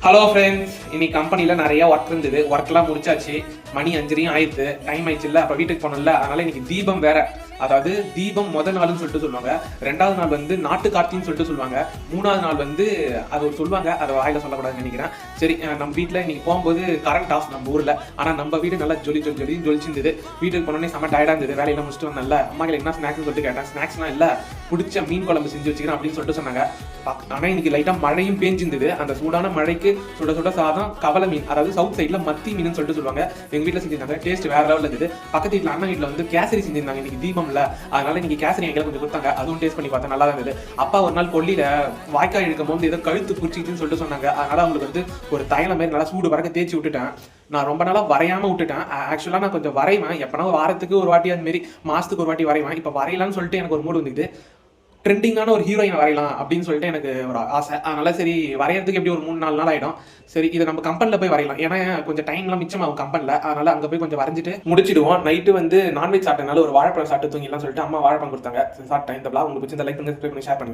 Hello friends, இன்னைக்கு கம்பெனியில் நிறைய ஒர்க் இருந்தது. ஒர்க்லாம் முடிச்சாச்சு. மணி 5:30 ஆயிடுது. டைம் ஆயிடுச்சு இல்லை, அப்போ வீட்டுக்கு போனோம்ல. அதனால இன்னைக்கு தீபம் வேற. அதாவது தீபம் முதல் நாள்னு சொல்லிட்டு சொல்லுவாங்க. 2வது நாள் வந்து நாட்டு கார்த்தின்னு சொல்லிட்டு சொல்லுவாங்க. 3வது நாள் வந்து அது ஒரு சொல்லுவாங்க, அதை வாயில சொல்லக்கூடாதுன்னு நினைக்கிறேன். சரி, நம்ம வீட்டில் இன்னைக்கு போகும்போது கரண்ட் ஆஃப் நம்ம ஊரில். ஆனால் நம்ம வீடு நல்லா ஜொலிச்சிருந்தது. வீட்டுக்கு போனோடனே செம்ம டயர்டாக இருந்தது. வேலையெல்லாம் முடிச்சுட்டு வந்தேன்ல. அம்மாக்கள் என்ன ஸ்நாக்ஸ்னு சொல்லிட்டு கேட்டேன். ஸ்நாக்ஸ்லாம் இல்லை, பிடிச்ச மீன் குழம்பு செஞ்சு வச்சுக்கிறேன் அப்படின்னு சொல்லிட்டு சொன்னாங்க. ஆனால் இன்னைக்கு லைட்டாக மழையும் பேஞ்சிருந்தது. அந்த சூடான மழைக்கு சுட சுட சாதம், கவலை மீன், அதாவது சவுத் சைடில் மத்தி மீன் சொல்லிட்டு சொல்லுவாங்க. எங்கள் வீட்டில் செஞ்சிருந்தாங்க. டேஸ்ட் வேற லெவலில் இருந்தது. பக்கத்து வீட்டில் அண்ணன் வீட்டில் வந்து கேசரி செஞ்சிருந்தாங்க. இன்னைக்கு தீபம்ல, அதனால இன்னைக்கு கேசரி எங்களை கொஞ்சம் கொடுத்தாங்க. அதுவும் டேஸ்ட் பண்ணி பார்த்தா நல்லா இருந்தது. அப்பா ஒரு நாள் கொல்லியில வாய்க்கால் இழுக்கும் போது ஏதோ கழுத்து பிடிச்சிக்கிட்டுன்னு சொல்லிட்டு சொன்னாங்க. அதனால அவங்களுக்கு வந்து ஒரு தைலம் மாதிரி நல்லா சூடு வரக்க தேய்ச்சி விட்டுட்டேன். நான் ரொம்ப நாளாக வரையாமல் விட்டுட்டேன். ஆக்சுவலாக நான் கொஞ்சம் வரைவேன். எப்போனா ஒரு வாரத்துக்கு ஒரு வாட்டி, அது மாரி மாதத்துக்கு ஒரு வாட்டி வரைவேன். இப்போ வரையலான்னு சொல்லிட்டு எனக்கு ஒரு மூடு வந்துது. ட்ரெண்டிங்கான ஒரு ஹீரோயின் வரையலாம் அப்படின்னு சொல்லிட்டு எனக்கு ஒரு ஆசை. அதனால சரி, வரையறதுக்கு எப்படி ஒரு 3-4 நாள் ஆகிடும். சரி, இதை நம்ம கம்பெனியில் போய் வரையலாம். ஏன்னா கொஞ்சம் டைம்லாம் மிச்சமாகும் கம்பெனியில். அதனால அங்கே போய் கொஞ்சம் வரைஞ்சிட்டு முடிச்சிடுவோம். நைட்டு வந்து நான்வெஜ் சாப்பிட்டனால ஒரு வாழைப்பழம் சாப்பிட்டு தூங்கிடலாம் சொல்லிட்டு அம்மா வாழைப்பழம் கொடுத்தாங்க. சாப்பிட்டேன். இந்த பிளாக் உங்களுக்கு பிடிச்சிருந்தா லைக் பண்ணுங்க, சப்ஸ்கிரைப் பண்ணி ஷேர் பண்ணுங்க.